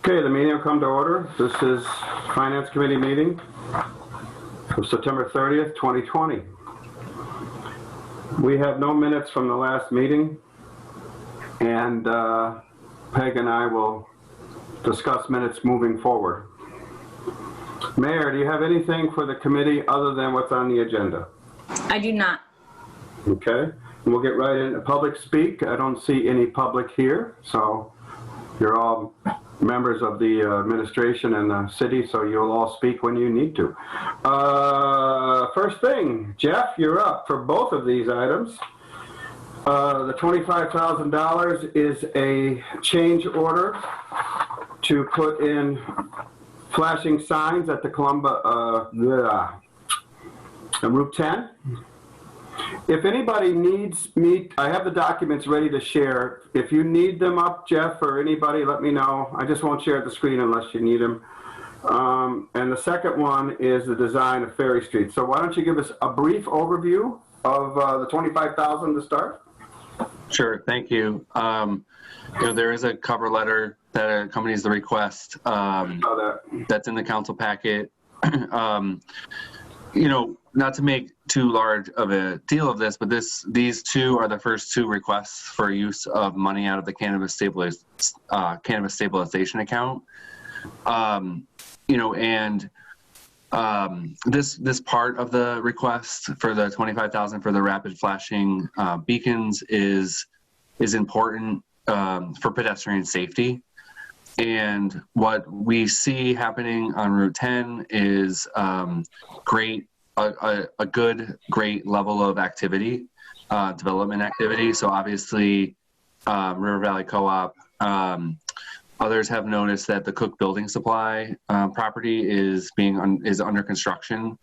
Okay, the meeting will come to order. This is Finance Committee meeting of September 30th, 2020. We have no minutes from the last meeting, and Peg and I will discuss minutes moving forward. Mayor, do you have anything for the committee other than what's on the agenda? I do not. Okay, and we'll get right into public speak. I don't see any public here, so you're all members of the administration and the city, so you'll all speak when you need to. First thing, Jeff, you're up for both of these items. The $25,000 is a change order to put in flashing signs at the Route 10. If anybody needs me, I have the documents ready to share. If you need them up, Jeff, or anybody, let me know. I just won't share the screen unless you need them. And the second one is the design of Ferry Street. So why don't you give us a brief overview of the $25,000 to start? Sure, thank you. There is a cover letter that accompanies the request that's in the council packet. Not to make too large of a deal of this, but these two are the first two requests for use of money out of the Cannabis Stabilization account. This part of the request for the $25,000 for the rapid flashing beacons is important for pedestrian safety. And what we see happening on Route 10 is great level of activity, development activity. So obviously, River Valley Co-op, others have noticed that the Cook Building Supply property is under construction.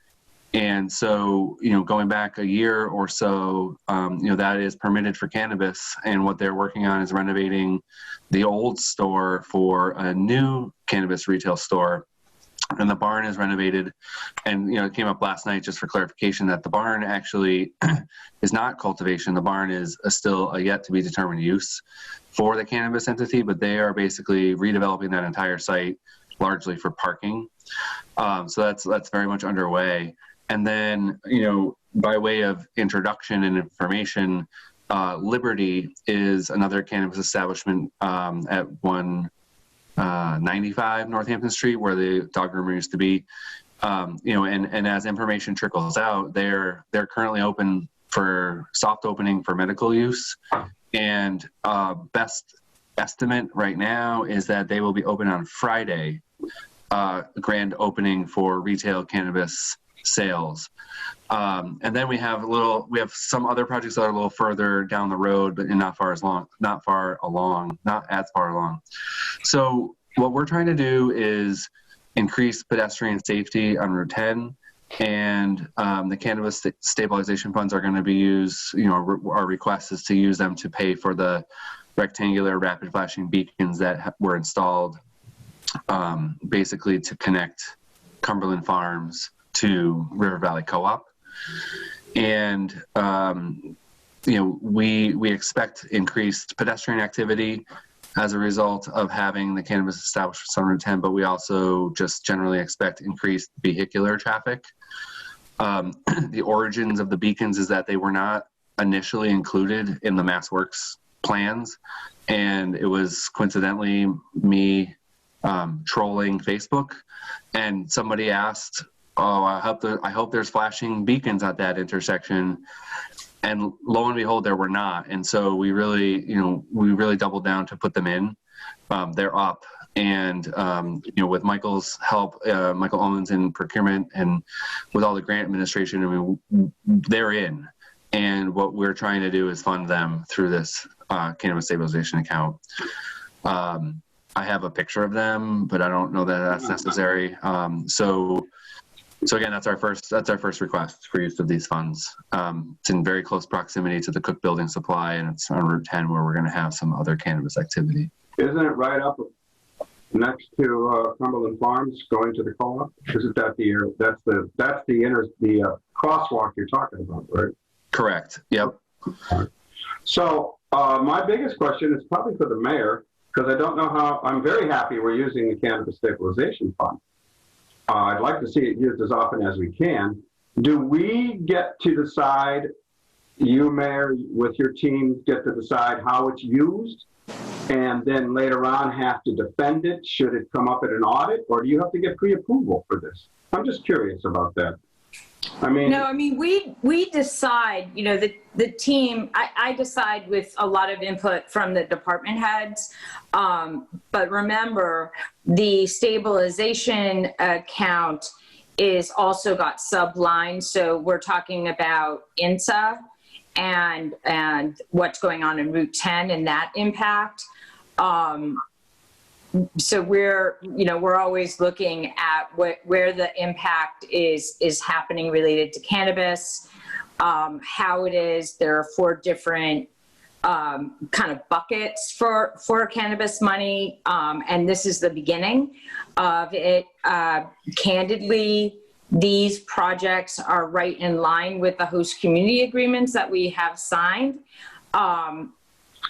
And so, going back a year or so, that is permitted for cannabis. And what they're working on is renovating the old store for a new cannabis retail store. And the barn is renovated. And, it came up last night, just for clarification, that the barn actually is not cultivation. The barn is still a yet to be determined use for the cannabis entity, but they are basically redeveloping that entire site largely for parking. So that's very much underway. And then, by way of introduction and information, Liberty is another cannabis establishment at 195 Northampton Street, where the dog groomer used to be. And as information trickles out, they're currently open for soft opening for medical use. And best estimate right now is that they will be open on Friday, grand opening for retail cannabis sales. And then we have some other projects that are a little further down the road, but not as far along. So what we're trying to do is increase pedestrian safety on Route 10, and the Cannabis Stabilization funds are going to be used, our request is to use them to pay for the rectangular rapid flashing beacons that were installed basically to connect Cumberland Farms to River Valley Co-op. And we expect increased pedestrian activity as a result of having the cannabis establishments on Route 10, but we also just generally expect increased vehicular traffic. The origins of the beacons is that they were not initially included in the MassWorks plans, and it was coincidentally me trolling Facebook, and somebody asked, "Oh, I hope there's flashing beacons at that intersection," and lo and behold, there were not. And so we really doubled down to put them in. They're up, and with Michael's help, Michael Owens in procurement, and with all the grant administration, they're in. And what we're trying to do is fund them through this Cannabis Stabilization account. I have a picture of them, but I don't know that that's necessary. So again, that's our first request for use of these funds. It's in very close proximity to the Cook Building Supply, and it's on Route 10, where we're going to have some other cannabis activity. Isn't it right up next to Cumberland Farms, going to the co-op? Isn't that the crosswalk you're talking about, right? Correct. Yep. So my biggest question is probably for the mayor. because I don't know how, I'm very happy we're using the Cannabis Stabilization Fund. I'd like to see it used as often as we can. Do we get to decide, you, Mayor, with your team, get to decide how it's used, and then later on have to defend it should it come up at an audit, or do you have to get pre-approval for this? I'm just curious about that. I mean, no, I mean, we decide, you know, the team, I decide with a lot of input from the department heads. But remember, the stabilization account is also got sublines. So we're talking about INSA and what's going on in Route 10 and that impact. So we're always looking at where the impact is happening related to cannabis, how it is. There are 4 different kind of buckets for cannabis money, and this is the beginning of it. Candidly, these projects are right in line with the host community agreements that we have signed.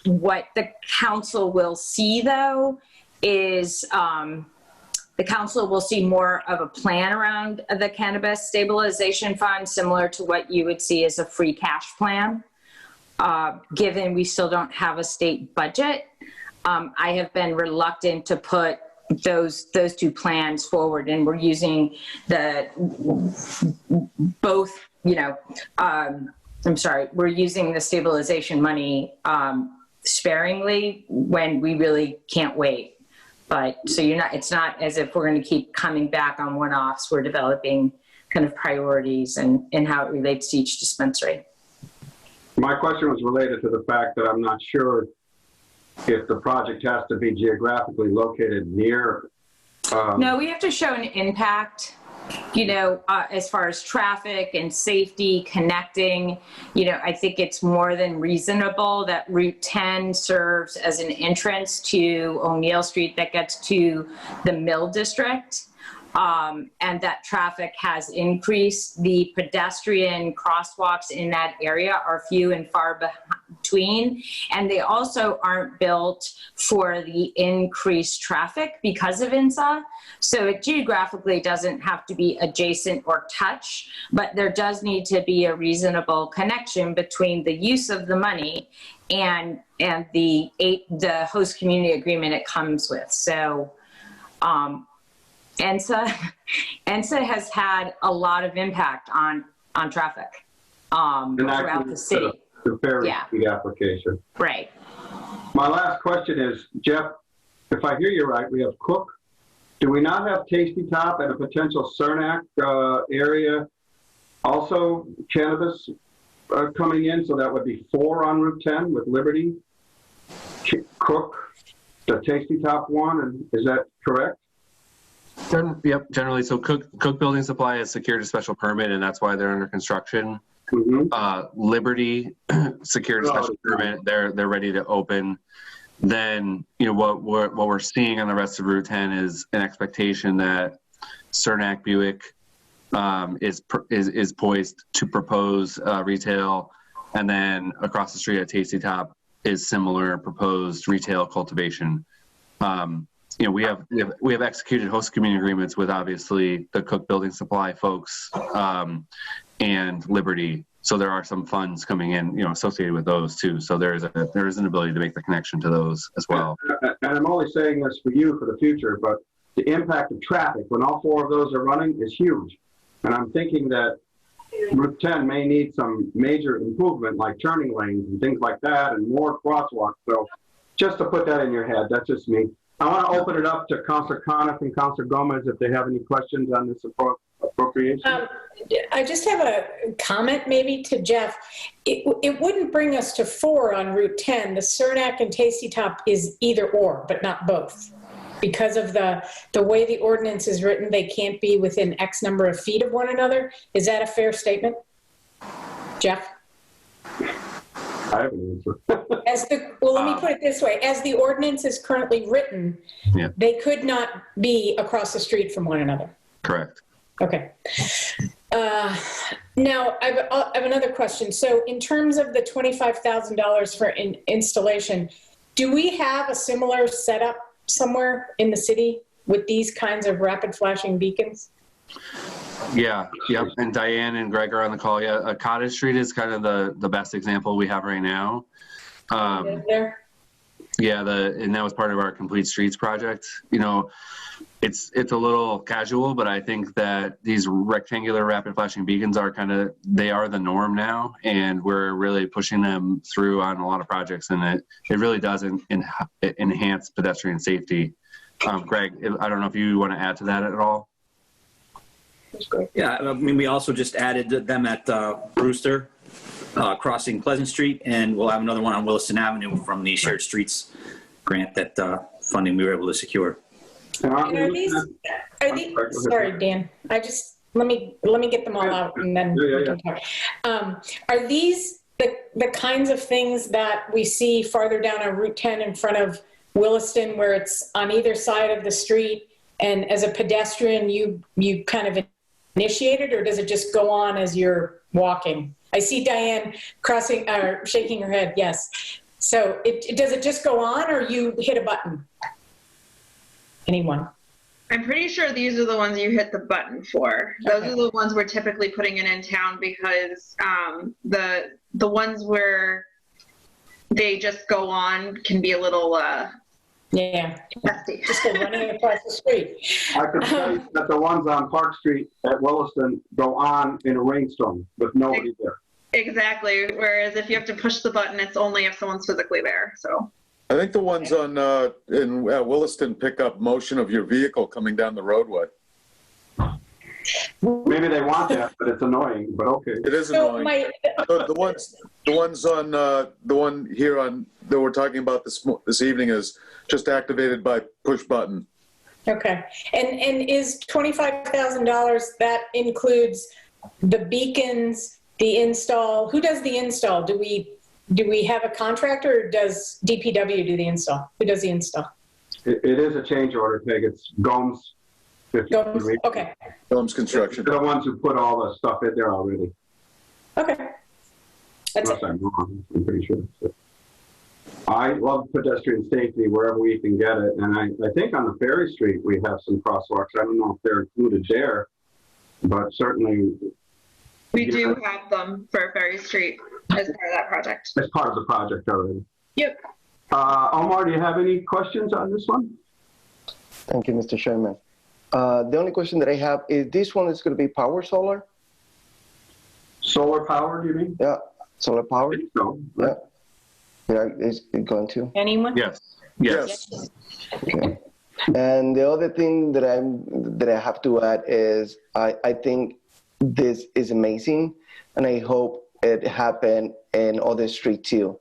What the council will see, though, is the council will see more of a plan around the Cannabis Stabilization Fund, similar to what you would see as a free cash plan. Given we still don't have a state budget, I have been reluctant to put those 2 plans forward, and we're using we're using the stabilization money sparingly when we really can't wait. But so it's not as if we're going to keep coming back on one-offs. We're developing kind of priorities and how it relates to each dispensary. my question was related to the fact that I'm not sure if the project has to be geographically located near. No, we have to show an impact, as far as traffic and safety, connecting. I think it's more than reasonable that Route 10 serves as an entrance to O'Neill Street that gets to the Mill District. And that traffic has increased. The pedestrian crosswalks in that area are few and far between, and they also aren't built for the increased traffic because of INSA. So it geographically doesn't have to be adjacent or touch, but there does need to be a reasonable connection between the use of the money and the host community agreement it comes with. So, INSA has had a lot of impact on traffic throughout the city. The Ferry application. Right. My last question is, Jeff, if I hear you right, we have Cook. Do we not have Tasty Top and a potential Cernak area also cannabis coming in? So that would be 4 on Route 10 with Liberty, Cook, the Tasty Top one, and is that correct? Yep, generally. So Cook Building Supply has secured a special permit, and that's why they're under construction. Mm-hmm. Liberty secured a special permit. They're ready to open. Then what we're seeing on the rest of Route 10 is an expectation that Cernak Buick is poised to propose retail, and then across the street at Tasty Top is similar proposed retail cultivation. We have executed host community agreements with obviously the Cook Building Supply folks and Liberty. So there are some funds coming in, associated with those too. So there is an ability to make the connection to those as well. And I'm only saying this for you for the future, but the impact of traffic when all 4 of those are running is huge. And I'm thinking that Route 10 may need some major improvement, like turning lanes and things like that, and more crosswalks. So just to put that in your head, that's just me. I want to open it up to Councilor Coniff and Councilor Gomez if they have any questions on this appropriation. I just have a comment maybe to Jeff. It wouldn't bring us to 4 on Route 10. The Cernak and Tasty Top is either or, but not both. Because of the way the ordinance is written, they can't be within X number of feet of one another. Is that a fair statement, Jeff? I have an answer. Let me put it this way. As the ordinance is currently written, they could not be across the street from one another. Correct. Okay. Now, I have another question. So in terms of the $25,000 for installation, Do we have a similar setup somewhere in the city with these kinds of rapid flashing beacons? Yeah, yep. And Diane and Greg are on the call. Yeah, Cottage Street is kind of the best example we have right now. There? Yeah, and that was part of our Complete Streets project. You know, it's a little casual, but I think that these rectangular rapid flashing beacons are they are the norm now, and we're really pushing them through on a lot of projects, and it really does enhance pedestrian safety. Greg, I don't know if you want to add to that at all. Yeah, I mean, we also just added them at Brewster, crossing Pleasant Street, and we'll have another one on Williston Avenue from the Shared Streets grant that funding we were able to secure. And are these, sorry, Dan, let me get them all out and then we can talk. Are these the kinds of things that we see farther down on Route 10 in front of Williston, where it's on either side of the street, and as a pedestrian you kind of initiate it, or does it just go on as you're walking? I see Diane shaking her head, yes. So does it just go on, or you hit a button? Anyone? I'm pretty sure these are the ones you hit the button for. Those are the ones we're typically putting in town, because the ones where they just go on can be a little testy. Just go running across the street. I can tell you that the ones on Park Street at Williston go on in a rainstorm with nobody there. Exactly. Whereas if you have to push the button, it's only if someone's physically there. So I think the ones on in Williston pick up motion of your vehicle coming down the roadway. Maybe they want that, but it's annoying. But okay. It is So annoying. The ones on the one here on that we're talking about this evening is just activated by push button. Okay, and is $25,000, that includes the beacons, the install? Who does the install? Do we have a contractor, or does DPW do the install? Who does the install? It is a change order, Peg. It's Gomes. Okay. Gomes Construction. They're the ones who put all the stuff in there already. Okay. That's Unless I'm wrong, I'm pretty sure. I love pedestrian safety wherever we can get it. And I think on the Ferry Street, we have some crosswalks. I don't know if they're included there, but certainly. we do have them for Ferry Street as part of that project. As part of the project already. Yep. Omar, do you have any questions on this one? Thank you, Mr. Chairman. The only question that I have is, this one is going to be power solar? Solar powered, you mean? Yeah, solar powered? No. Yeah. Yeah, is it going to? Anyone? Yes. Okay. And the other thing that I have to add is I think this is amazing, and I hope it happen in other streets too,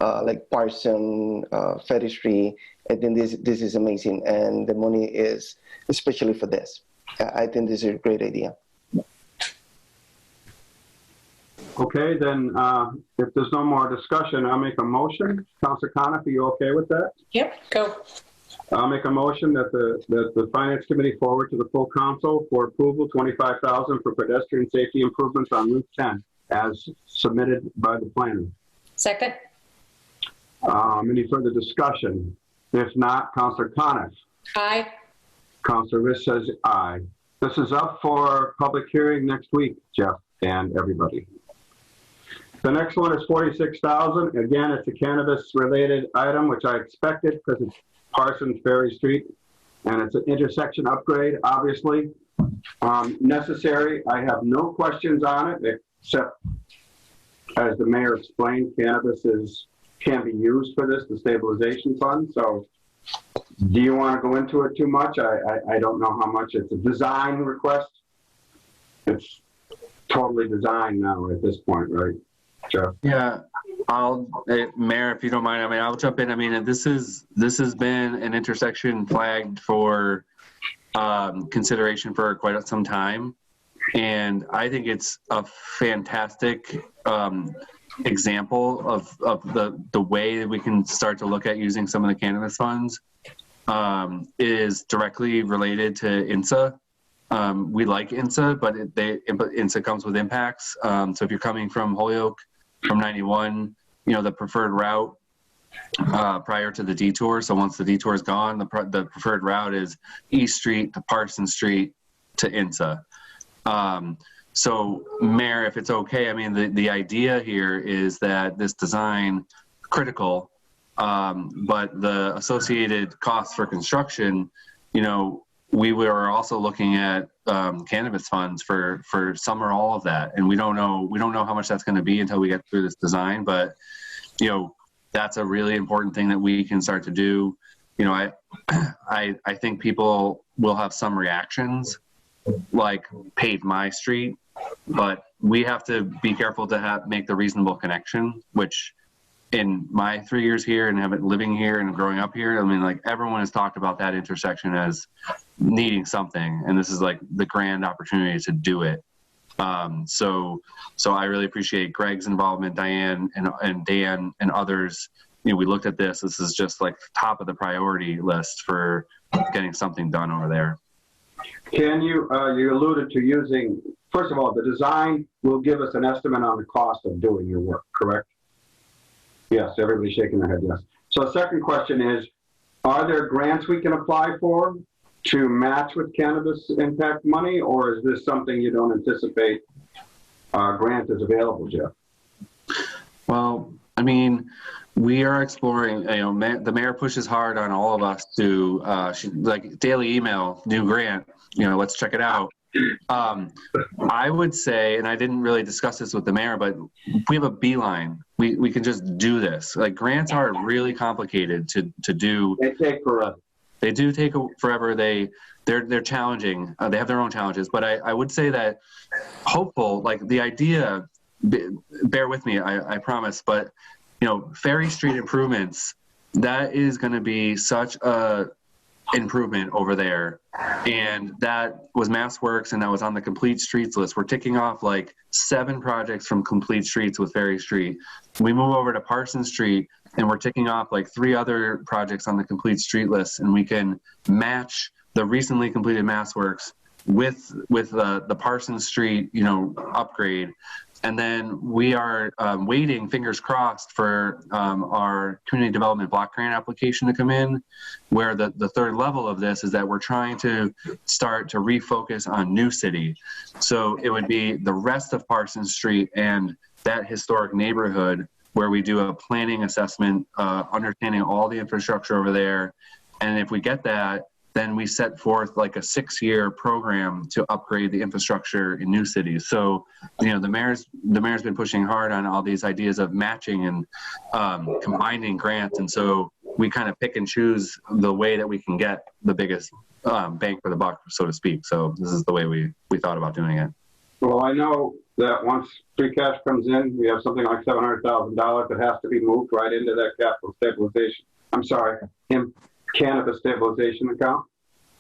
like Parson, Ferry Street. I think this is amazing, and the money is especially for this. I think this is a great idea. Okay, then if there's no more discussion, I'll make a motion. Councilor Coniff, are you okay with that? Yep, go. I'll make a motion that the Finance Committee forward to the full council for approval $25,000 for pedestrian safety improvements on Route 10 as submitted by the planner. Second. Any further discussion? If not, Councilor Coniff. Aye. Councilor Riss says aye. This is up for public hearing next week, Jeff and everybody. The next one is $46,000. Again, it's a cannabis-related item, which I expected because it's Parsons Ferry Street, and it's an intersection upgrade, obviously. Necessary. I have no questions on it, except, as the mayor explained, cannabis can be used for this, the stabilization fund. So do you want to go into it too much? I don't know how much. It's a design request. It's totally designed now at this point, right, Jeff? Yeah, Mayor, if you don't mind, I'll jump in. This has been an intersection flagged for consideration for quite some time, and I think it's a fantastic example of the way that we can start to look at using some of the cannabis funds. Is directly related to INSA. We like INSA, but INSA comes with impacts. So if you're coming from Holyoke, from 91, the preferred route prior to the detour. So once the detour is gone, the preferred route is East Street to Parsons Street to INSA. So Mayor, if it's okay, I mean, the idea here is that this design critical, but the associated costs for construction, you know, we were also looking at cannabis funds for some or all of that, and we don't know how much that's going to be until we get through this design. But you know, that's a really important thing that we can start to do. You know, I think people will have some reactions, like pave my street, but we have to be careful to make the reasonable connection, which in my 3 years here and living here and growing up here, I mean, like everyone has talked about that intersection as needing something, and this is like the grand opportunity to do it. So I really appreciate Greg's involvement, Diane and Dan and others. You know, we looked at this. This is just like top of the priority list for getting something done over there. Can you, you alluded to using, first of all, the design will give us an estimate on the cost of doing your work, correct? Yes, everybody's shaking their head, yes. So the second question is, are there grants we can apply for to match with cannabis impact money, or is this something you don't anticipate grant is available, Jeff? Well, I mean, we are exploring, you know, the mayor pushes hard on all of us to, like daily email, new grant, you know, let's check it out. I would say, and I didn't really discuss this with the mayor, but we have a beeline. We can just do this. Like grants are really complicated to do. They take forever. They do take forever. They're challenging. They have their own challenges, but I would say that hopeful, like the idea, bear with me, I promise, but you know, Ferry Street improvements, that is going to be such a improvement over there. And that was MassWorks, and that was on the Complete Streets list. We're ticking off like 7 projects from Complete Streets with Ferry Street. We move over to Parsons Street, and we're ticking off like 3 other projects on the Complete Street list, and we can match the recently completed MassWorks with the Parsons Street, you know, upgrade. And then we are waiting, fingers crossed, for our community development block grant application to come in, where the third level of this is that we're trying to start to refocus on New City. So it would be the rest of Parsons Street and that historic neighborhood where we do a planning assessment, understanding all the infrastructure over there. And if we get that, then we set forth like a 6-year program to upgrade the infrastructure in new cities. So, you know, the mayor's been pushing hard on all these ideas of matching and combining grants. And so we kind of pick and choose the way that we can get the biggest bang for the buck, so to speak. So this is the way we thought about doing it. Well, I know that once free cash comes in, we have something like $700,000 that has to be moved right into that capital stabilization. Cannabis stabilization account.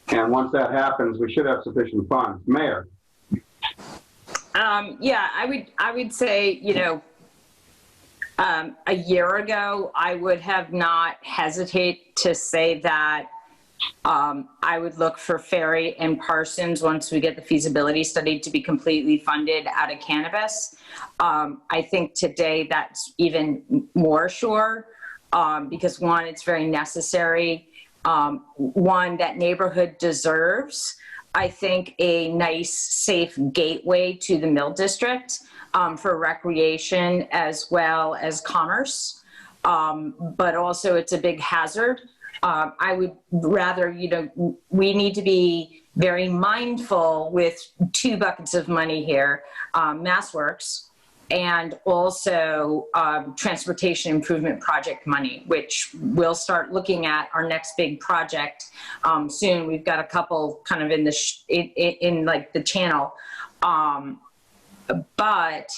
And once that happens, we should have sufficient funds. Mayor. Yeah, I would say, you know, a year ago, I would have not hesitate to say that I would look for Ferry and Parsons once we get the feasibility study to be completely funded out of cannabis. I think today that's even more sure because one, it's very necessary. One, that neighborhood deserves, I think, a nice, safe gateway to the Mill District for recreation as well as commerce. But also it's a big hazard. I would rather, you know, we need to be very mindful with 2 buckets of money here, MassWorks, and also transportation improvement project money, which we'll start looking at our next big project soon. We've got a couple kind of in the in like the channel, but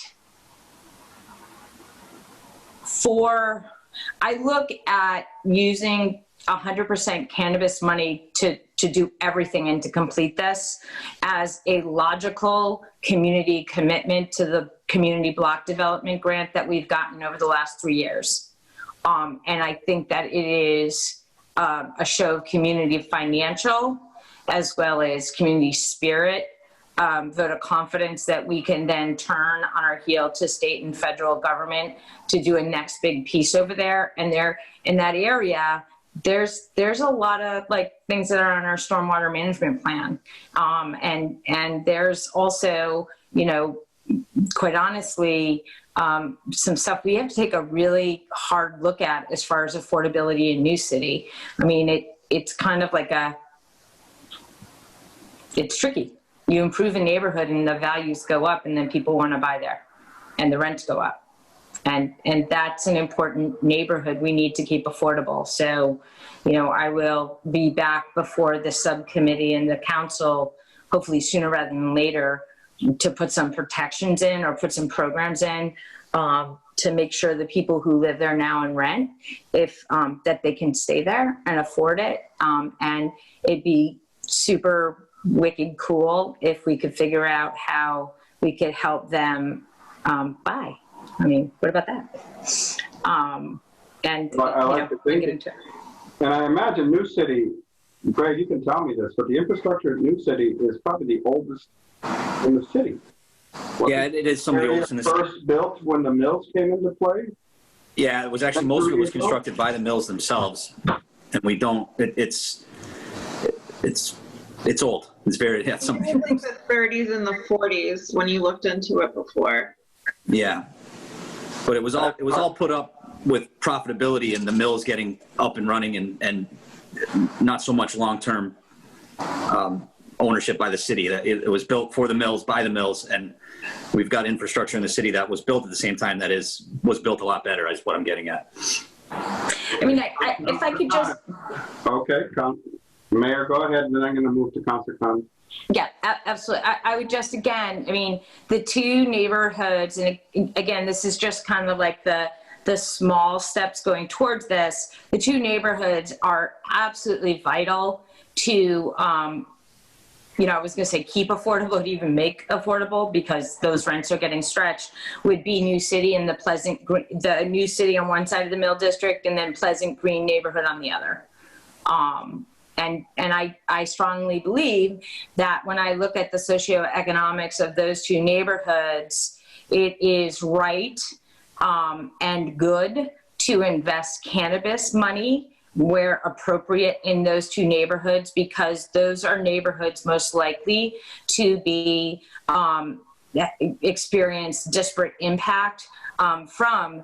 I look at using 100% cannabis money to do everything and to complete this as a logical community commitment to the community block development grant that we've gotten over the last 3 years. And I think that it is a show of community financial as well as community spirit vote of confidence that we can then turn on our heel to state and federal government to do a next big piece over there. And there, in that area, there's a lot of like things that are on our stormwater management plan. And there's also, you know, quite honestly, some stuff we have to take a really hard look at as far as affordability in New City. I mean, it's kind of like it's tricky. You improve a neighborhood and the values go up, and then people want to buy there and the rents go up. And that's an important neighborhood we need to keep affordable. So, you know, I will be back before the subcommittee and the council, hopefully sooner rather than later, to put some protections in or put some programs in to make sure the people who live there now and rent, if that they can stay there and afford it. And it'd be super wicked cool if we could figure out how we could help them buy. I mean, what about that? And Well, I like to think get into it. And I imagine New City, Greg, you can tell me this, but the infrastructure at New City is probably the oldest in the city. Yeah, it is some of the oldest in the city. First built when the mills came into play? Yeah, it was actually, most of it was constructed by the mills themselves. And we don't, it's old. It's very, yeah, some. I think the 30s and the 40s when you looked into it before. Yeah. But it was all put up with profitability and the mills getting up and running and not so much long-term ownership by the city. It was built for the mills, by the mills, and we've got infrastructure in the city that was built at the same time that was built a lot better, is what I'm getting at. I mean, if I could just... Okay, Mayor, go ahead, and then I'm going to move to Councilor Khan. Yeah, absolutely. I would just, again, I mean, the two neighborhoods, and again, this is just kind of like the small steps going towards this. The two neighborhoods are absolutely vital to, you know, I was going to say keep affordable, to even make affordable, because those rents are getting stretched, would be New City and the New City on one side of the Mill District, and then Pleasant Green neighborhood on the other. And I strongly believe that when I look at the socioeconomics of those two neighborhoods, it is right and good to invest cannabis money where appropriate in those two neighborhoods, because those are neighborhoods most likely to be experience disparate impact from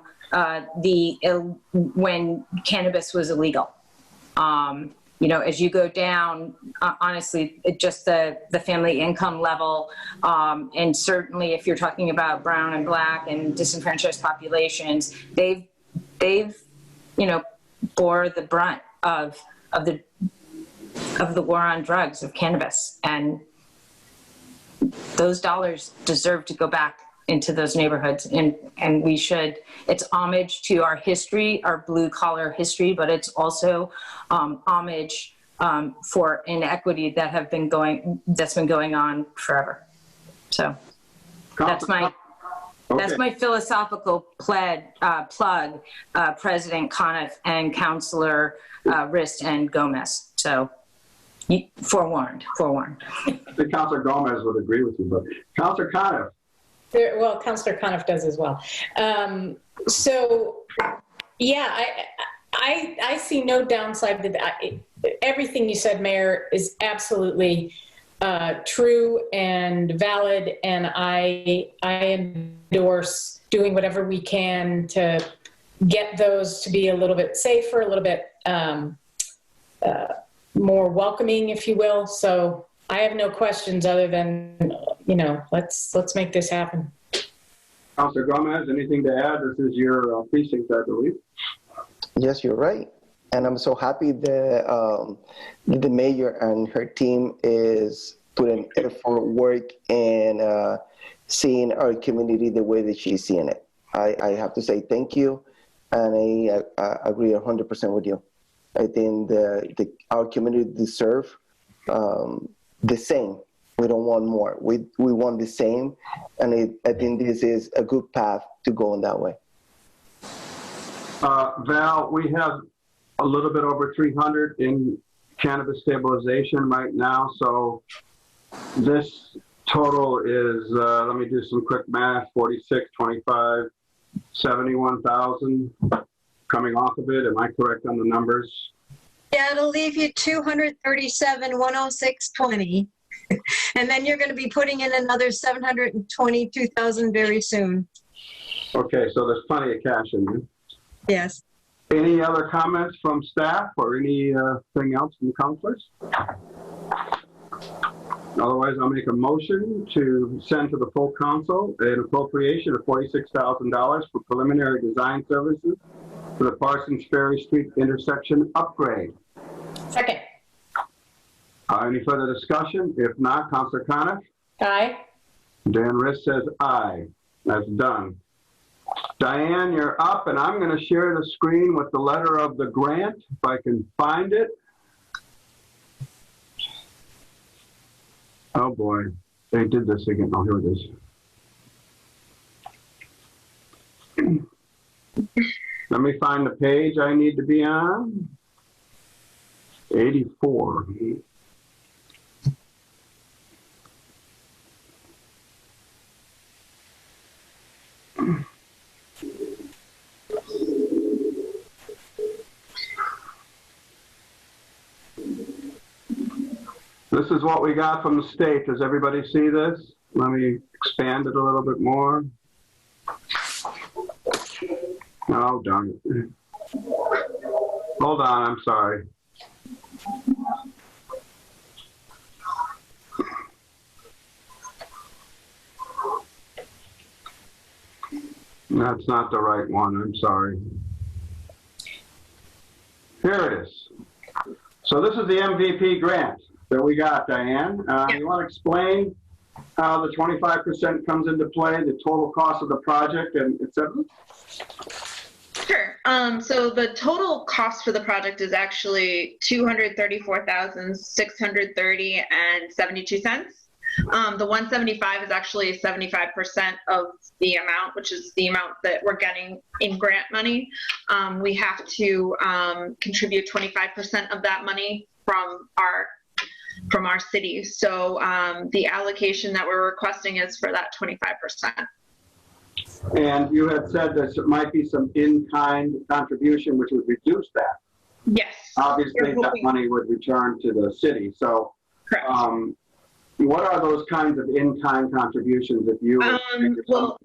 when cannabis was illegal. You know, as you go down, honestly, just the family income level, and certainly if you're talking about brown and black and disenfranchised populations, they've you know, bore the brunt of the war on drugs, of cannabis, and those dollars deserve to go back into those neighborhoods, and we should. It's homage to our history, our blue collar history, but it's also homage for inequity that's been going on forever. So that's my philosophical plug, President Conniff and Councilor Rist and Gomez. So forewarned. The Councilor Gomez would agree with you, but Councilor Conniff. Well, Councilor Conniff does as well. So, yeah, I see no downside to that. Everything you said, Mayor, is absolutely true and valid, and I endorse doing whatever we can to get those to be a little bit safer, a little bit more welcoming, if you will. So I have no questions other than, you know, let's make this happen. Councilor Gomez, anything to add? This is your precinct, I believe. Yes, you're right. And I'm so happy that the mayor and her team is putting effort, work, and seeing our community the way that she's seeing it. I have to say thank you, and I agree 100% with you. I think our community deserves the same. We don't want more. We want the same, and I think this is a good path to go in that way. Val, we have a little bit over 300 in cannabis stabilization right now, so this Total is, let me do some quick math, 46, 25, 71,000 coming off of it. Am I correct on the numbers? Yeah, it'll leave you 237, 106.20. And then you're going to be putting in another 722,000 very soon. Okay, so there's plenty of cash in there. Yes. Any other comments from staff or anything else from the counselors? Otherwise, I'll make a motion to send to the full council an appropriation of $46,000 for preliminary design services for the Parsons Ferry Street intersection upgrade. Second. Any further discussion? If not, Councilor Coniff? Aye. Dan Riss says aye. That's done. Diane, you're up, and I'm going to share the screen with the letter of the grant, if I can find it. Oh boy, they did this again. Oh, here it is. Let me find the page I need to be on. 84. This is what we got from the state. Does everybody see this? Let me expand it a little bit more. Oh, darn it. Hold on, I'm sorry. That's not the right one, I'm sorry. Here it is. So this is the MVP grant that we got, Diane. You want to explain how the 25% comes into play, the total cost of the project, and et cetera? Sure. So the total cost for the project is actually $234,630.72. The 175 is actually 75% of the amount, which is the amount that we're getting in grant money. We have to contribute 25% of that money from our city. So the allocation that we're requesting is for that 25%. And you had said that there might be some in-kind contribution, which would reduce that. Yes. Obviously, that money would return to the city. So, correct. What are those kinds of in-kind contributions, if you can tell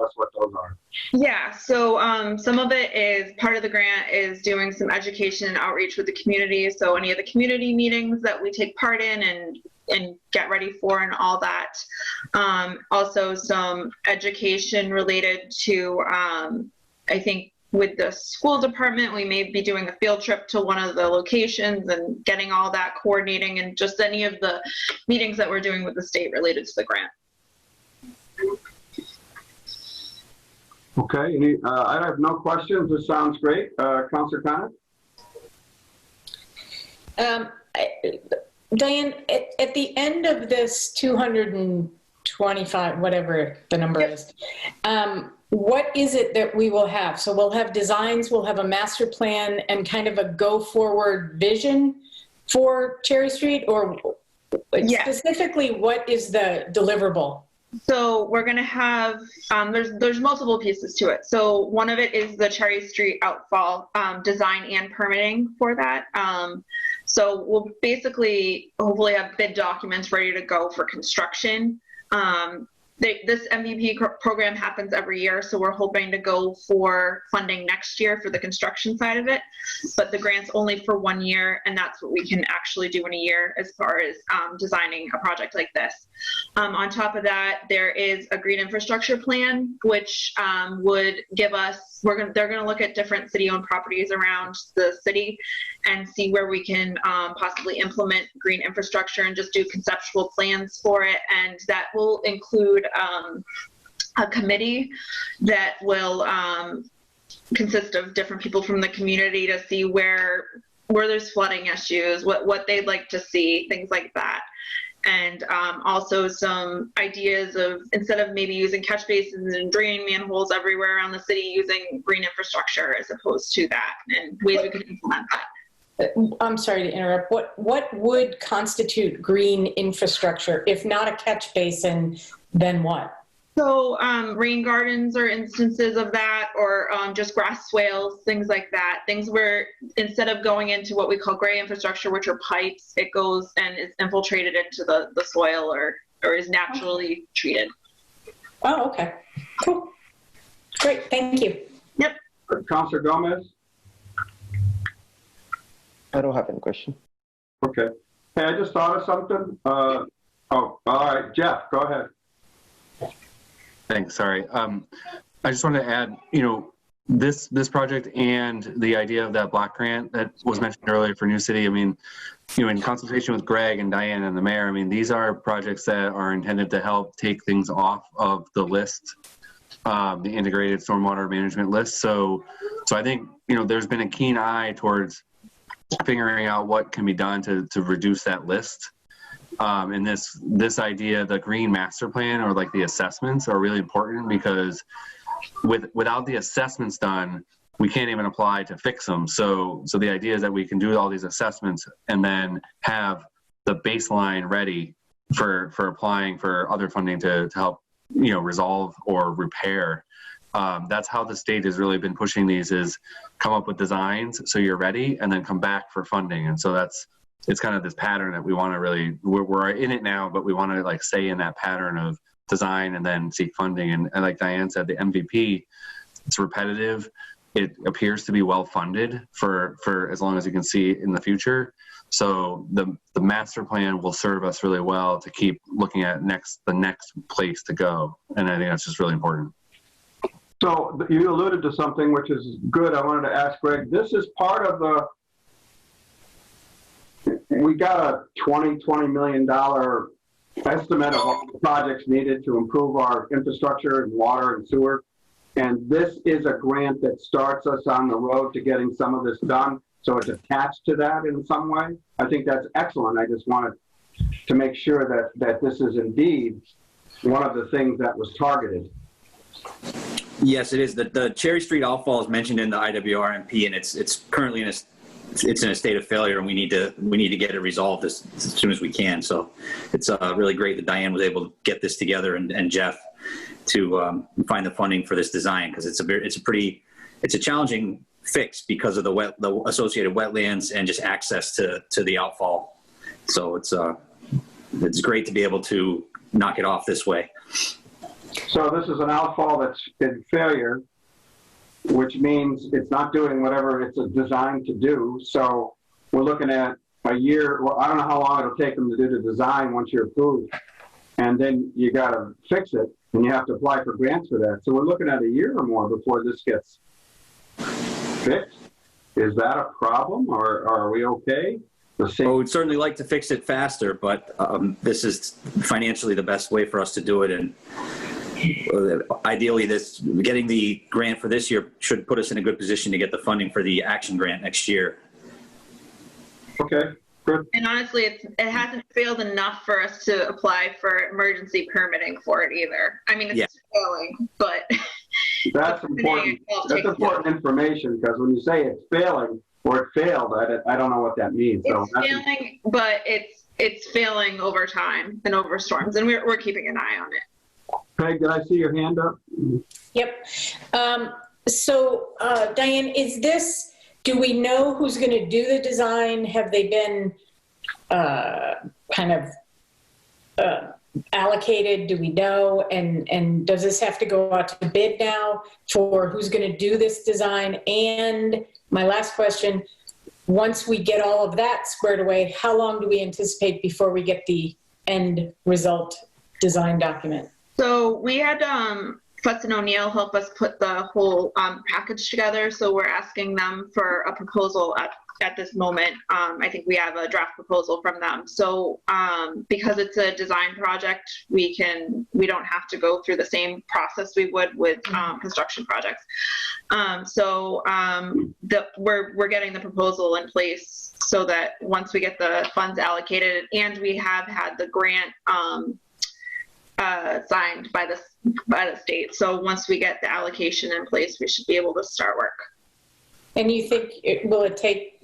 us what those are? Yeah, so some of it is, part of the grant is doing some education and outreach with the community. So any of the community meetings that we take part in and get ready for and all that. Also some education related to, I think, with the school department, we may be doing a field trip to one of the locations and getting all that coordinating, and just any of the meetings that we're doing with the state related to the grant. Okay, I have no questions. This sounds great. Councilor Connor? Diane, at the end of this 225, whatever the number is, what is it that we will have? So we'll have designs, we'll have a master plan, and kind of a go-forward vision for Cherry Street, or specifically, what is the deliverable? So we're going to have, there's multiple pieces to it. So one of it is the Cherry Street outfall design and permitting for that. So we'll basically hopefully have bid documents ready to go for construction. This MVP program happens every year, so we're hoping to go for funding next year for the construction side of it, but the grant's only for 1 year, and that's what we can actually do in a year as far as designing a project like this. On top of that, there is a green infrastructure plan, which would give us, they're going to look at different city-owned properties around the city and see where we can possibly implement green infrastructure and just do conceptual plans for it, and that will include a committee that will consist of different people from the community to see where there's flooding issues, what they'd like to see, things like that. And also some ideas of, instead of maybe using catch basins and draining manholes everywhere around the city, using green infrastructure as opposed to that, and ways we could implement that. I'm sorry to interrupt. What would constitute green infrastructure? If not a catch basin, then what? So rain gardens are instances of that, or just grass swales, things like that. Things where instead of going into what we call gray infrastructure, which are pipes, it goes and is infiltrated into the soil or is naturally treated. Oh, okay. Cool. Great. Thank you. Yep. Councilor Gomez? I don't have any question. Okay. Hey, I just thought of something. Oh, all right. Jeff, go ahead. Thanks. Sorry. I just wanted to add, this project and the idea of that block grant that was mentioned earlier for New City. I mean, in consultation with Greg and Diane and the mayor, I mean, these are projects that are intended to help take things off of the list, the integrated stormwater management list. So I think, there's been a keen eye towards figuring out what can be done to reduce that list. And this idea, the green master plan or like the assessments are really important, because without the assessments done, we can't even apply to fix them. So the idea is that we can do all these assessments and then have the baseline ready for applying for other funding to help, resolve or repair. That's how the state has really been pushing these, is come up with designs so you're ready and then come back for funding. And so it's kind of this pattern that we want to really, we're in it now, but we want to like stay in that pattern of design and then seek funding. And like Diane said, the MVP, it's repetitive. It appears to be well funded for as long as you can see in the future. So the master plan will serve us really well to keep looking at the next place to go. And I think that's just really important. So you alluded to something which is good. I wanted to ask Greg, this is part of we got a $20 million estimate of all the projects needed to improve our infrastructure and water and sewer. And this is a grant that starts us on the road to getting some of this done. So it's attached to that in some way. I think that's excellent. I just wanted to make sure that this is indeed one of the things that was targeted. Yes, it is. The Cherry Street outfall is mentioned in the IWRMP, and it's currently in a state of failure, and we need to get it resolved as soon as we can. So it's really great that Diane was able to get this together and Jeff to find the funding for this design, because it's a challenging fix because of the associated wetlands and just access to the outfall. So it's great to be able to knock it off this way. So this is an outfall that's in failure, which means it's not doing whatever it's designed to do. So we're looking at a year. Well, I don't know how long it'll take them to do the design once you're approved. And then you got to fix it, and you have to apply for grants for that. So we're looking at a year or more before this gets fixed. Is that a problem, or are we okay? Well, we'd certainly like to fix it faster, but this is financially the best way for us to do it. And ideally, getting the grant for this year should put us in a good position to get the funding for the action grant next year. Okay, good. And honestly, it hasn't failed enough for us to apply for emergency permitting for it either. I mean, it's failing, but that's important. That's important information, because when you say it's failing or it failed, I don't know what that means. It's failing, but it's failing over time and over storms, and we're keeping an eye on it. Craig, did I see your hand up? Yep. So Diane, do we know who's going to do the design? Have they been kind of allocated? Do we know? And does this have to go out to bid now for who's going to do this design? And my last question, once we get all of that squared away, how long do we anticipate before we get the end result design document? So we had Fuss and O'Neill help us put the whole package together. So we're asking them for a proposal at this moment. I think we have a draft proposal from them. So because it's a design project, we don't have to go through the same process we would with construction projects. We're getting the proposal in place so that once we get the funds allocated, and we have had the grant signed by the state. So once we get the allocation in place, we should be able to start work. And you think will it take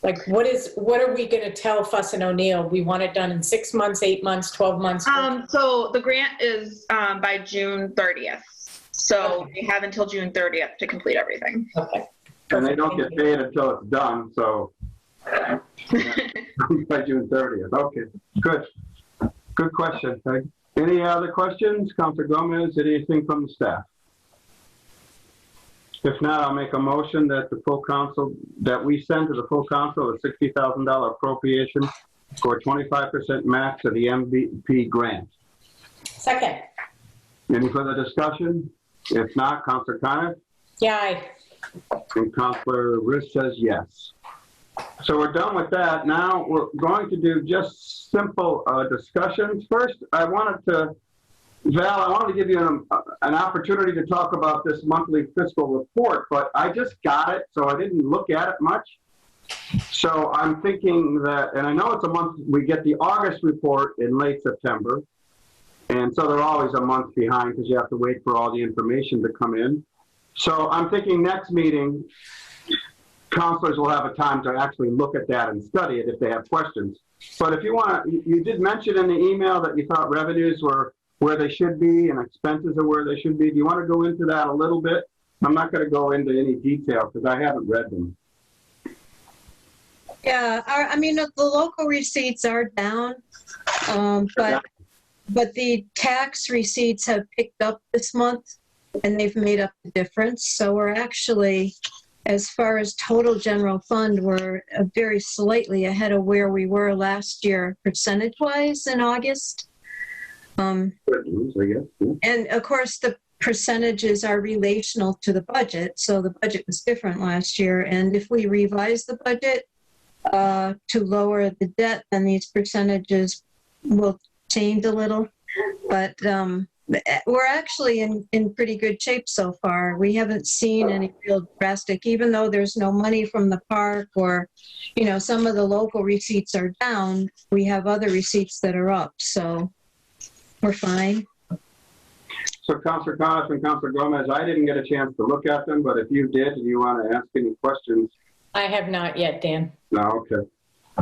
Like, what are we going to tell Fuss and O'Neill? We want it done in 6 months, 8 months, 12 months? So the grant is by June 30th. So we have until June 30th to complete everything. Okay. And they don't get paid until it's done, so by June 30th. Okay, good. Good question, Peg. Any other questions? Councilor Gomez, anything from the staff? If not, I'll make a motion that the full council, that we send to the full council a $60,000 appropriation for 25% max of the MVP grant. Second. Any further discussion? If not, Councilor Coniff? Yeah, aye. And Councilor Riss says yes. So we're done with that. Now we're going to do just simple discussions. First, Val, I wanted to give you an opportunity to talk about this monthly fiscal report, but I just got it, so I didn't look at it much. So I'm thinking that, and I know it's a month, we get the August report in late September, and so they're always a month behind because you have to wait for all the information to come in. So I'm thinking next meeting, counselors will have a time to actually look at that and study it if they have questions. But if you want to, you did mention in the email that you thought revenues were where they should be and expenses are where they should be. Do you want to go into that a little bit? I'm not going to go into any detail because I haven't read them. Yeah, I mean, the local receipts are down, but the tax receipts have picked up this month and they've made up the difference. So we're actually, as far as total general fund, we're very slightly ahead of where we were last year percentage-wise in August. And of course, the percentages are relational to the budget. So the budget was different last year. And if we revise the budget to lower the debt, then these percentages will change a little. But we're actually in pretty good shape so far. We haven't seen any real drastic, even though there's no money from the park or, you know, some of the local receipts are down. We have other receipts that are up. So we're fine. So Councilor Coniff and Councilor Gomez, I didn't get a chance to look at them, but if you did and you want to ask any questions. I have not yet, Dan. No, okay.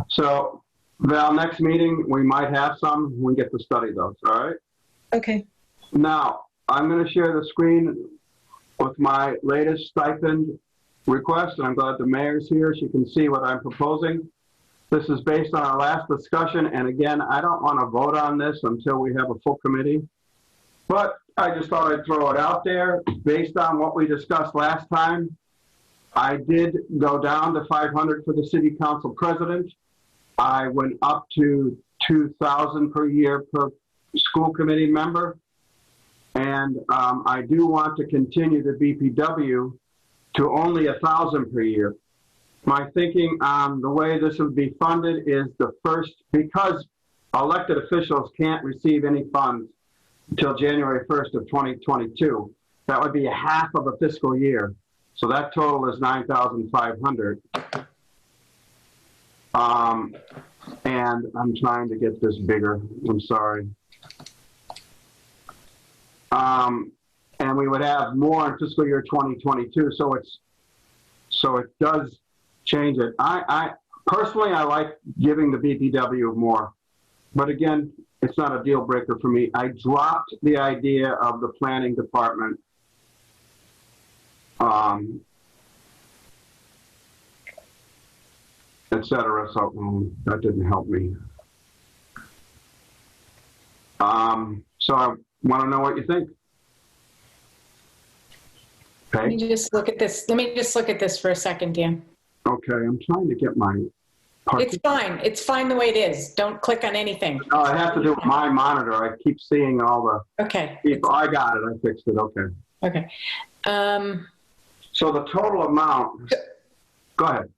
So Val, next meeting, we might have some. We get to study those, all right? Okay. Now, I'm going to share the screen with my latest stipend request, and I'm glad the mayor's here. She can see what I'm proposing. This is based on our last discussion, and again, I don't want to vote on this until we have a full committee. But I just thought I'd throw it out there. Based on what we discussed last time, I did go down to 500 for the city council president. I went up to 2,000 per year per school committee member. And I do want to continue the BPW to only 1,000 per year. My thinking on the way this would be funded is the first, because elected officials can't receive any funds until January 1st of 2022. That would be half of a fiscal year. So that total is 9,500. And I'm trying to get this bigger. I'm sorry. And we would have more in fiscal year 2022. So it does change it. I personally, I like giving the BPW more, but again, it's not a deal breaker for me. I dropped the idea of the planning department. Et cetera. So that didn't help me. So I want to know what you think. Okay. Let me just look at this. Let me just look at this for a second, Dan. Okay, I'm trying to get my. It's fine. It's fine the way it is. Don't click on anything. No, I have to do with my monitor. I keep seeing all the. Okay. People. I got it. I fixed it. Okay. Okay. So the total amount. Go ahead.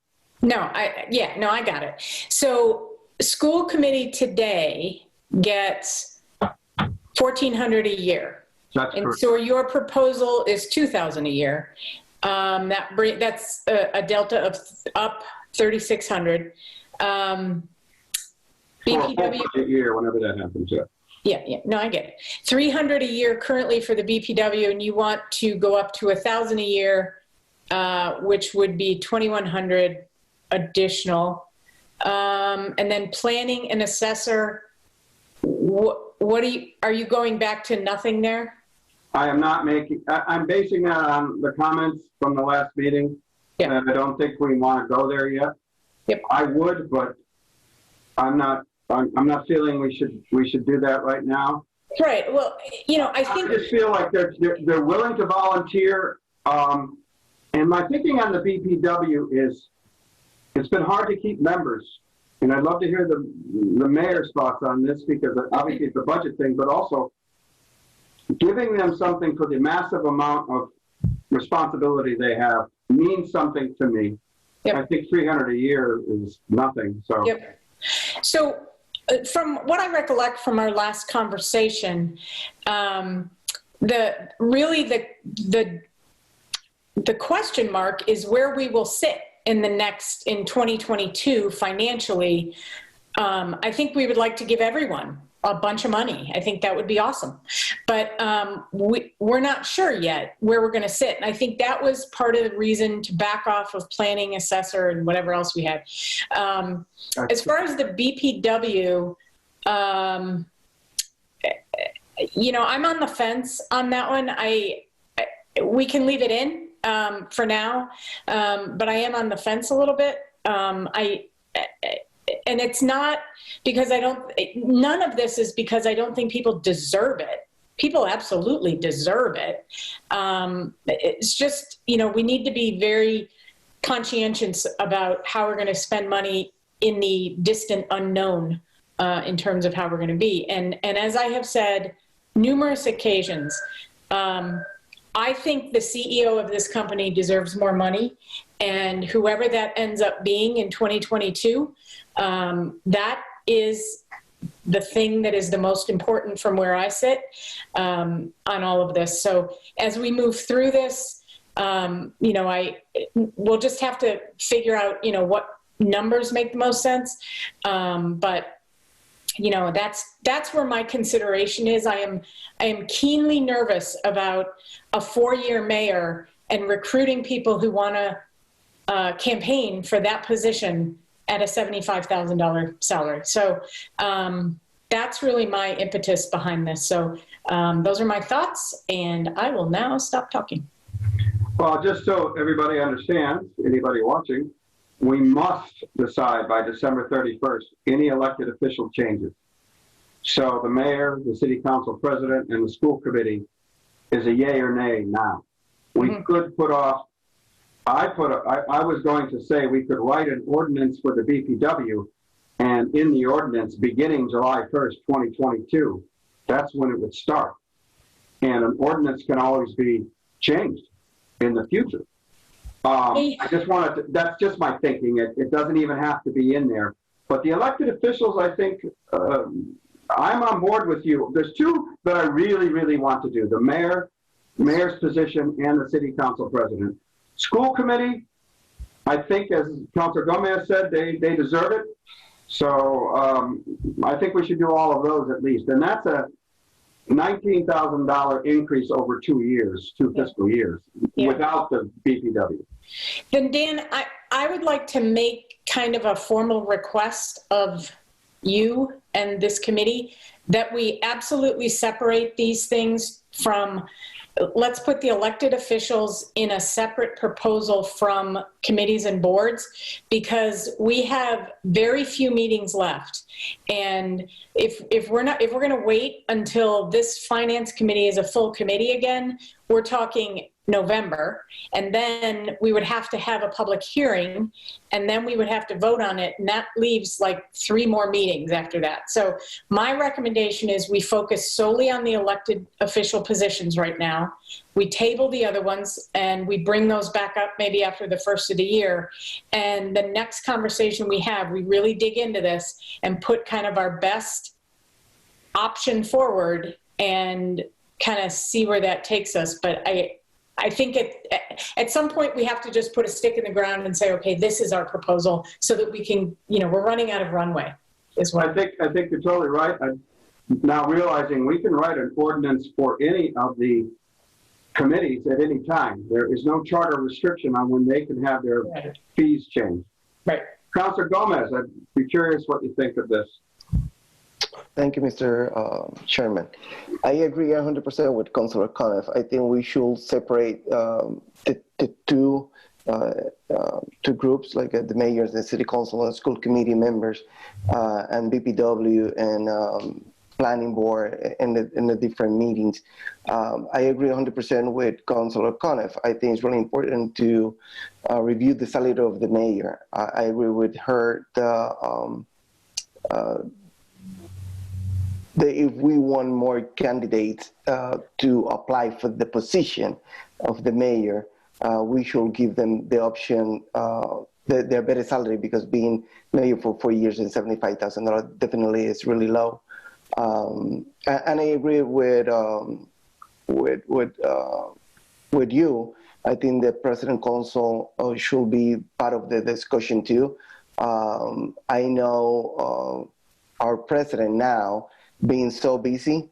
No, I got it. So school committee today gets $1,400 a year. That's and correct. so your proposal is $2,000 a year. That's a delta of up $3,600. BPW a year, whenever that happens. Yeah. Yeah. No, I get it. $300 a year currently for the BPW, and you want to go up to $1,000 a year, which would be $2,100 additional. And then planning and assessor, what are you going back to nothing there? I am not making, I'm basing that on the comments from the last meeting. Yeah. And I don't think we want to go there yet. Yep. I would, but I'm not feeling we should do that right now. Right. Well, I think I just feel like they're willing to volunteer. And my thinking on the BPW is it's been hard to keep members. And I'd love to hear the mayor's thoughts on this, because obviously it's a budget thing, but also giving them something for the massive amount of responsibility they have means something to me. Yep. I think $300 a year is nothing. So. Yep. So from what I recollect from our last conversation, the question mark is where we will sit in 2022 financially. I think we would like to give everyone a bunch of money. I think that would be awesome. But we're not sure yet where we're going to sit. And I think that was part of the reason to back off of planning, assessor, and whatever else we had. As far as the BPW, I'm on the fence on that one. We can leave it in for now, but I am on the fence a little bit. And it's not because none of this is because I don't think people deserve it. People absolutely deserve it. It's just, we need to be very conscientious about how we're going to spend money in the distant unknown in terms of how we're going to be. And as I have said numerous occasions, I think the CEO of this company deserves more money, and whoever that ends up being in 2022, that is the thing that is the most important from where I sit on all of this. So as we move through this, we'll just have to figure out, what numbers make the most sense. But that's where my consideration is. I am keenly nervous about a 4-year mayor and recruiting people who want to campaign for that position at a $75,000 salary. So that's really my impetus behind this. So those are my thoughts, and I will now stop talking. Well, just so everybody understands, anybody watching, we must decide by December 31st any elected official changes. So the mayor, the city council president, and the school committee is a yay or nay now. We could put off, I was going to say we could write an ordinance for the BPW, and in the ordinance beginning July 1st, 2022, that's when it would start. And an ordinance can always be changed in the future. I just wanted to, that's just my thinking. It doesn't even have to be in there. But the elected officials, I think, I'm on board with you. There's two that I really, really want to do. The mayor's position and the city council president. School committee, I think, as Councilor Gomez said, they deserve it. So I think we should do all of those at least. And that's a $19,000 increase over 2 years, 2 fiscal years, without the BPW. Then Dan, I would like to make kind of a formal request of you and this committee that we absolutely separate these things from, let's put the elected officials in a separate proposal from committees and boards, because we have very few meetings left. And if we're going to wait until this finance committee is a full committee again, we're talking November, and then we would have to have a public hearing, and then we would have to vote on it, and that leaves like 3 more meetings after that. So my recommendation is we focus solely on the elected official positions right now. We table the other ones, and we bring those back up maybe after the first of the year. And the next conversation we have, we really dig into this and put kind of our best option forward and kind of see where that takes us. But I think at some point we have to just put a stick in the ground and say, okay, this is our proposal, so that we can, we're running out of runway. I think you're totally right. I'm now realizing we can write an ordinance for any of the committees at any time. There is no charter restriction on when they can have their fees changed. Right. Councilor Gomez, I'd be curious what you think of this. Thank you, Mr. Chairman. I agree 100% with Councilor Coniff. I think we should separate the two groups, like the mayors, the city council, and school committee members, and BPW and planning board in the different meetings. I agree 100% with Councilor Coniff. I think it's really important to review the salary of the mayor. I agree with her. If we want more candidates to apply for the position of the mayor, we should give them the option, their better salary, because being mayor for 4 years and $75,000 definitely is really low. And I agree with you. I think the president council should be part of the discussion too. I know our president now being so busy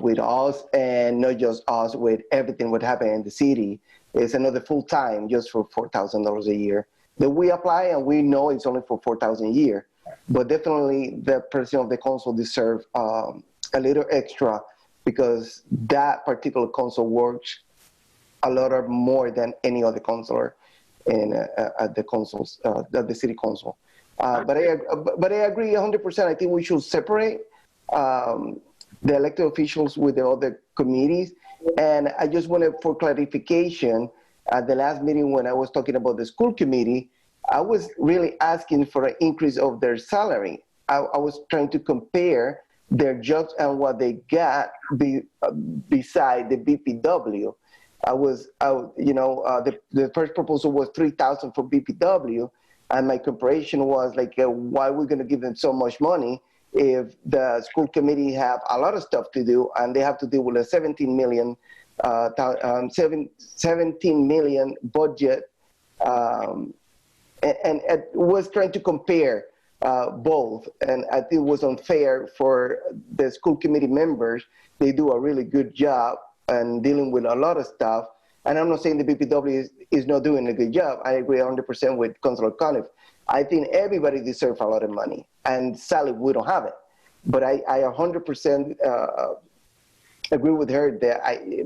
with us, and not just us, with everything what happened in the city, is another full time just for $4,000 a year that we apply, and we know it's only for $4,000 a year. But definitely the president of the council deserves a little extra, because that particular council works a lot more than any other councilor at the councils, at the city council. But I agree 100%. I think we should separate the elected officials with the other committees. And I just wanted, for clarification, at the last meeting when I was talking about the school committee, I was really asking for an increase of their salary. I was trying to compare their jobs and what they got beside the BPW. The first proposal was $3,000 for BPW, and my comparison was like, why are we going to give them so much money if the school committee have a lot of stuff to do, and they have to deal with a 17 million budget, and it was trying to compare both, and I think it was unfair for the school committee members. They do a really good job and dealing with a lot of stuff, and I'm not saying the BPW is not doing a good job. I agree 100% with Councilor Coniff. I think everybody deserves a lot of money, and sadly we don't have it. But I 100% agree with her that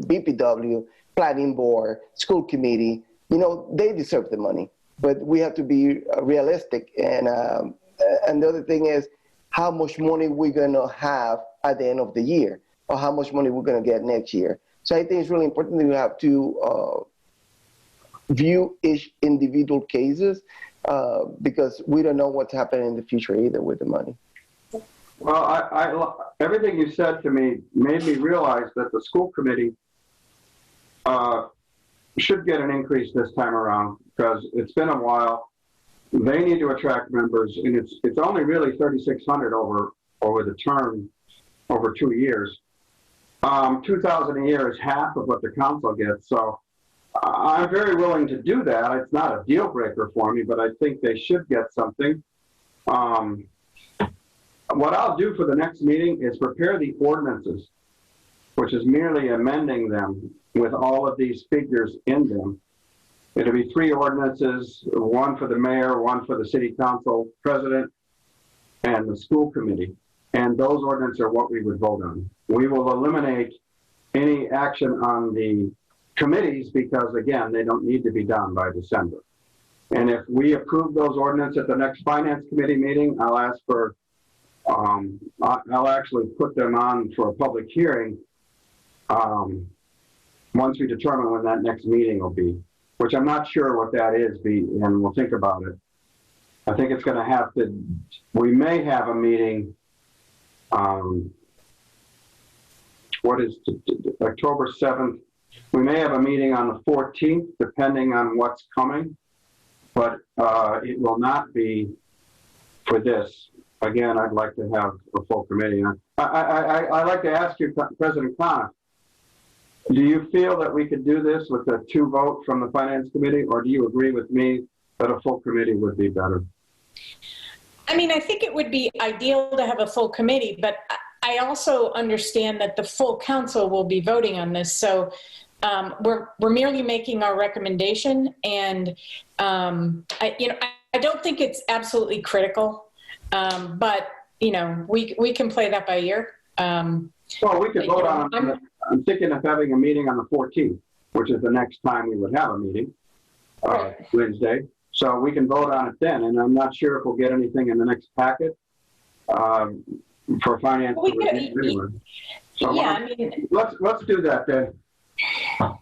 BPW, planning board, school committee, they deserve the money. But we have to be realistic. And the other thing is how much money we're going to have at the end of the year, or how much money we're going to get next year. So I think it's really important that we have to view each individual cases, because we don't know what's happening in the future either with the money. Well, everything you said to me made me realize that the school committee should get an increase this time around, because it's been a while. They need to attract members, and it's only really $3,600 over the term, over 2 years. $2,000 a year is half of what the council gets, so I'm very willing to do that. It's not a deal breaker for me, but I think they should get something. What I'll do for the next meeting is prepare the ordinances, which is merely amending them with all of these figures in them. It'll be 3 ordinances, one for the mayor, one for the city council president, and the school committee. And those ordinances are what we would vote on. We will eliminate any action on the committees because, again, they don't need to be done by December. And if we approve those ordinances at the next finance committee meeting, I'll ask for, I'll actually put them on for a public hearing once we determine when that next meeting will be, which I'm not sure what that is, and we'll think about it. I think it's going to have to, we may have a meeting, what is October 7th? We may have a meeting on the 14th, depending on what's coming, but it will not be for this. Again, I'd like to have a full committee. I'd like to ask you, President Coniff, do you feel that we could do this with a 2 vote from the Finance Committee, or do you agree with me that a full committee would be better? I mean, I think it would be ideal to have a full committee, but I also understand that the full council will be voting on this. So we're merely making our recommendation, and I I don't think it's absolutely critical, but, you know, we can play that by ear. Well, we could vote on, I'm thinking of having a meeting on the 14th, which is the next time we would have a meeting, Right. Wednesday. So we can vote on it then, and I'm not sure if we'll get anything in the next packet for finance. We could, anyway. So yeah, I mean, let's do that then. All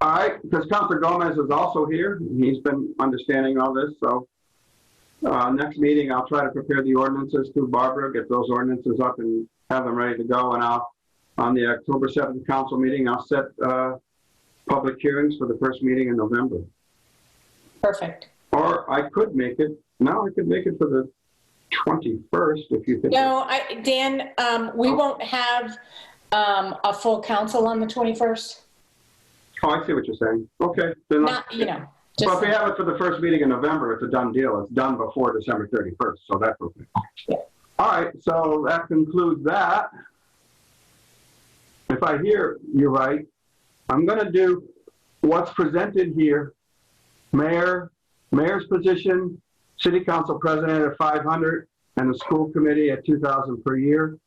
right, because Councilor Gomez is also here. He's been understanding all this. So next meeting, I'll try to prepare the ordinances through Barbara, get those ordinances up and have them ready to go. And on the October 7th council meeting, I'll set public hearings for the first meeting in November. perfect. Or I could make it for the 21st if you think. No, Dan, we won't have a full council on the 21st. Oh, I see what you're saying. Okay. Then Not, you know. well, if we have it for the first meeting in November, it's a done deal. It's done before December 31st, so that's okay. Yeah. All right, so that concludes that. If I hear you right, I'm going to do what's presented here. Mayor's position, city council president at 500, and the school committee at 2,000 per year.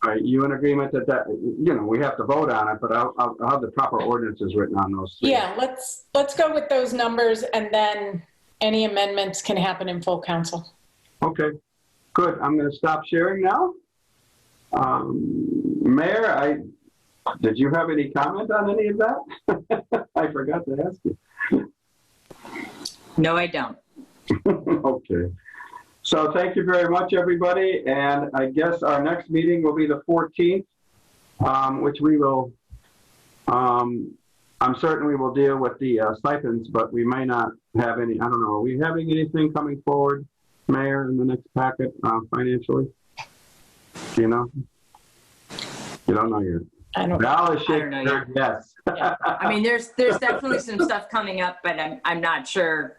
Are you in agreement that you know, we have to vote on it, but I'll have the proper ordinances written on those three. Yeah, let's go with those numbers, and then any amendments can happen in full council. Okay, good. I'm going to stop sharing now. Mayor, did you have any comment on any of that? I forgot to ask you. No, I don't. Okay. So thank you very much, everybody. And I guess our next meeting will be the 14th, which we will, I'm certain we will deal with the stipends, but we may not have any, I don't know. Are we having anything coming forward, Mayor, in the next packet financially? Do you know? You don't know yet. I don't know. Alice, I don't know yet. yes. Yeah. I mean, there's definitely some stuff coming up, but I'm not sure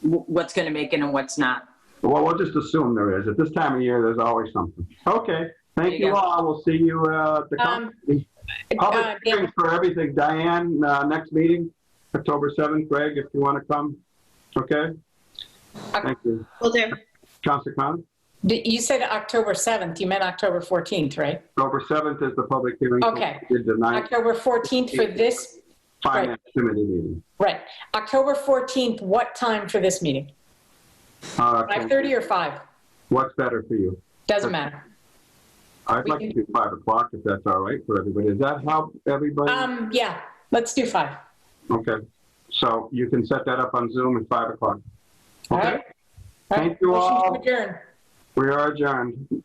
what's going to make it and what's not. Well, we'll just assume there is. At this time of year, there's always something. Okay. Thank you all. We'll see you at the company. Public hearings for everything. Diane, next meeting, October 7th. Greg, if you want to come. Okay? Thank you. Will do. Councilor Khan? You said October 7th. You meant October 14th, right? October 7th is the public hearing. Okay. The October 14th for this? Finance committee meeting. Right. October 14th, what time for this meeting? 5:30 or 5? What's better for you? Doesn't matter. I'd like to do 5 o'clock if that's all right for everybody. Does that help everybody? Yeah, let's do 5. Okay. So you can set that up on Zoom at 5 o'clock. All Okay. right. Thank you Motion to all. adjourn. We are adjourned.